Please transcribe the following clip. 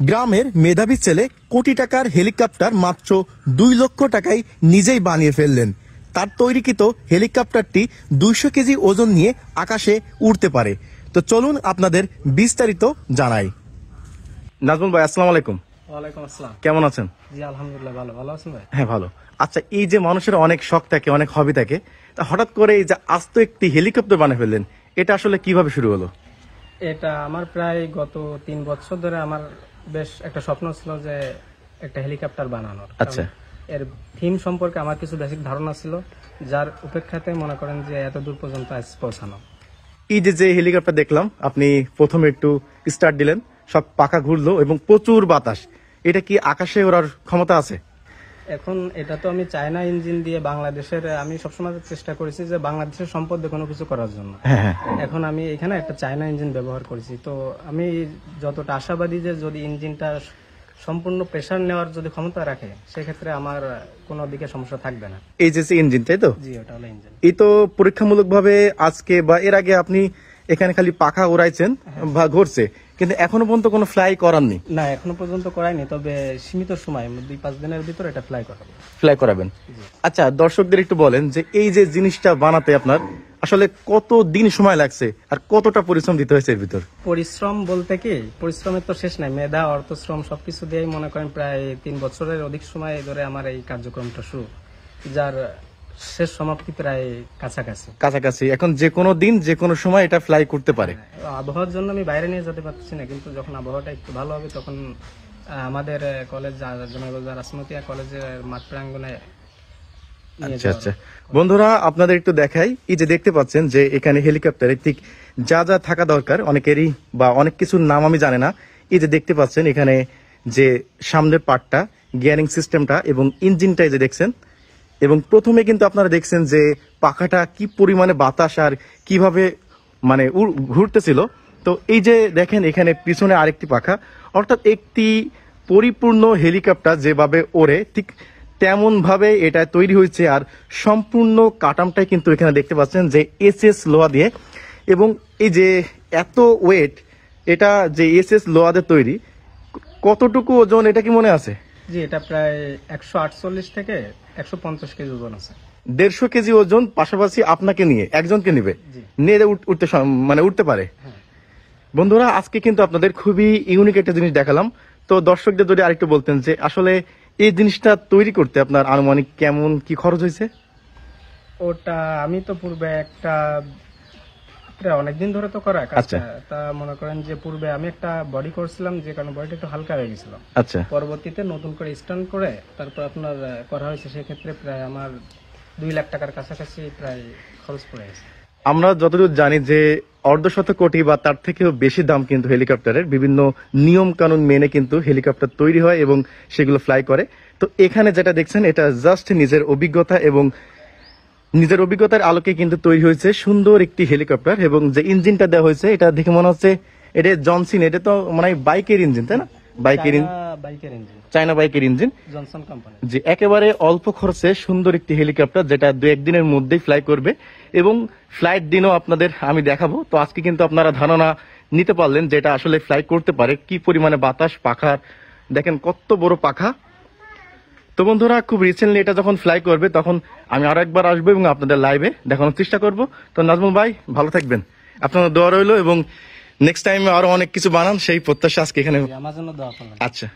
গ্রামের মেধাবী ছেলে কোটি টাকার হেলিকপ্টার মাত্র 2 লক্ষ টাকায় নিজেই বানিয়ে ফেললেন। তার তৈরিকৃত হেলিকপ্টারটি 200 কেজি ওজন নিয়ে আকাশে উড়তে পারে। তো চলুন আপনাদের বিস্তারিত জানাই। নাজমুল ভাই, আসসালামু আলাইকুম। ওয়ালাইকুম আসসালাম। কেমন আছেন? জি আলহামদুলিল্লাহ, ভালো আছেন ভাই? হ্যাঁ ভালো। আচ্ছা, এই যে মানুষের অনেক শখ থাকে, অনেক হবি থাকে, তা হঠাৎ করে এই যে আস্ত একটি হেলিকপ্টার বানিয়ে ফেললেন, এটা আসলে কিভাবে শুরু হলো? এটা আমার প্রায় গত 3 বছর ধরে আমার বেশ একটা স্বপ্ন ছিল যে একটা হেলিকপ্টার বানানোর। আচ্ছা। এর থিম সম্পর্কে আমার কিছু বেসিক ধারণা ছিল, যার উপেক্ষাতে মনে করেন যে এত দূর পর্যন্ত আজ পৌঁছানো। এই যে হেলিকপ্টার দেখলাম, আপনি প্রথমে একটু স্টার্ট দিলেন, সব পাখা ঘুরলো এবং প্রচুর বাতাস, এটা কি আকাশে ওড়ার ক্ষমতা আছে? এখন এটা তো আমি চায়না ইঞ্জিন দিয়ে বাংলাদেশের, আমি সবসময় চেষ্টা করেছি যে বাংলাদেশের সম্পদে কোনো কিছু করার জন্য। এখন আমি এখানে একটা চায়না ইঞ্জিন ব্যবহার করেছি, তো আমি যতটা আশাবাদী যে যদি ইঞ্জিনটা সম্পূর্ণ প্রেসার নেওয়ার যদি ক্ষমতা রাখে, সেক্ষেত্রে আমার কোনো দিকে সমস্যা থাকবে না। এই যে ইঞ্জিন, তাই তো? জি, ওটা হলো ইঞ্জিন। এই তো পরীক্ষামূলক ভাবে আজকে বা এর আগে আপনি এখানে খালি পাখা উড়াইছেন বা ঘুরছে, কিন্তু এখনো পর্যন্ত কোনো ফ্লাই করাননি? না, এখনো পর্যন্ত করাইনি, তবে সীমিত সময় 2-5 দিনের ভিতরে এটা ফ্লাই করাবেন। আচ্ছা, দর্শকদের একটু বলেন যে এই যে জিনিসটা বানাতে আপনার আসলে কত দিন সময় লাগছে আর কতটা পরিশ্রম দিতে হয়েছে এর ভিতর? পরিশ্রম বলতে কি, পরিশ্রমের তো শেষ নাই। মেধা, অর্থশ্রম সবকিছু দিয়েই মনে করেন প্রায় 3 বছরের অধিক সময় ধরে আমার এই কার্যক্রমটা শুরু, যার শেষ সমাপ্তি প্রায় কাছাকাছি। এখন যে কোনো দিন যে কোনো সময় এটা ফ্লাই করতে পারে। আবহাওয়ার জন্য আমি বাইরে নিয়ে যেতে পারছি না, কিন্তু যখন আবহাওয়াটা একটু ভালো হবে তখন আমাদের কলেজ রাসমতিয়া কলেজের মাঠ প্রাঙ্গণে। আচ্ছা, বন্ধুরা আপনাদের একটু দেখাই। এই যে দেখতে পাচ্ছেন যে এখানে হেলিকপ্টারে ঠিক যা যা থাকা দরকার, অনেকেরই বা অনেক কিছুর নাম আমি জানি না। এই যে দেখতে পাচ্ছেন এখানে যে সামনের পার্টটা, গিয়ারিং সিস্টেমটা এবং ইঞ্জিনটা এই যে দেখছেন, এবং প্রথমে কিন্তু আপনারা দেখছেন যে পাখাটা কি পরিমাণে বাতাস আর কিভাবে মানে ঘুরতেছিল। তো এই যে দেখেন এখানে পিছনে আরেকটি পাখা, অর্থাৎ একটি পরিপূর্ণ হেলিকপ্টার যেভাবে ওড়ে ঠিক তেমন ভাবে এটা তৈরি হয়েছে। আর সম্পূর্ণ কাটামটাই কিন্তু এখানে দেখতে পাচ্ছেন যে এসএস লোহা দিয়ে, এবং এই যে এত ওয়েট, এটা যে এসএস লোহা দিয়ে তৈরি, কতটুকু ওজন এটা কি মনে আছে? জি, এটা প্রায় 148 থেকে 150 কেজি ওজন আছে। 150 কেজি ওজন, পাশাপাশি আপনাকে নিয়ে একজনকে নিবে নিয়ে উঠতে পারে। বন্ধুরা, আজকে কিন্তু আপনাদের খুবই ইউনিক একটা জিনিস দেখালাম। তো দর্শকদের যদি আরেকটু বলতেন যে আসলে এই জিনিসটা তৈরি করতে আপনার আনুমানিক কেমন কি খরচ হয়েছে? ওটা আমি তো পূর্বে অনেকদিন ধরে তো করা কাজটা। তা মনে করেন যে পূর্বে আমি একটা বডি করছিলাম, যে কারণে বডিটা একটু হালকা হয়ে গেছিল। আচ্ছা, পরবর্তীতে নতুন করে স্ট্যান্ড করে তারপর আপনার করা হয়েছে, সেক্ষেত্রে প্রায় আমার 2 লাখ টাকার কাছাকাছি প্রায় খরচ পড়ে গেছে। আমরা যতদূর জানি যে অর্ধশত কোটি বা তার থেকেও বেশি দাম কিন্তু হেলিকপ্টারের, বিভিন্ন নিয়ম কানুন মেনে কিন্তু হেলিকপ্টার তৈরি হয় এবং সেগুলো ফ্লাই করে। তো এখানে যেটা দেখছেন এটা জাস্ট নিজের অভিজ্ঞতা এবং নিজের অভিজ্ঞতার আলোকে কিন্তু তৈরি হয়েছে সুন্দর একটি হেলিকপ্টার। এবং যে ইঞ্জিনটা দেওয়া হয়েছে এটা দেখে মনে হচ্ছে এটা জনসন, এটা তো মানে বাইকের ইঞ্জিন, তাই না? চায়না বাইকের ইঞ্জিন, জনসন কোম্পানি। যে একেবারে অল্প খরচে সুন্দর একটি হেলিকপ্টার যেটা 2-1 দিনের মধ্যেই ফ্লাই করবে, এবং ফ্লাইট দিনও আপনাদের আমি দেখাবো। তো আজকে কিন্তু আপনারা ধারণা নিতে পারলেন যে এটা আসলে ফ্লাই করতে পারে, কি পরিমাণে বাতাস, পাখার দেখেন কত বড় পাখা। তো বন্ধুরা, খুব রিসেন্টলি এটা যখন ফ্লাই করবে তখন আমি আরো একবার আসবো এবং আপনাদের লাইভে দেখানোর চেষ্টা করব। তো নাজমুল ভাই, ভালো থাকবেন, আপনাদের দোয়া রইলো, এবং নেক্সট টাইমে আরো অনেক কিছু বানান সেই প্রত্যাশা আজকে এখানে। আমার জন্য দোয়া করবেন। আচ্ছা।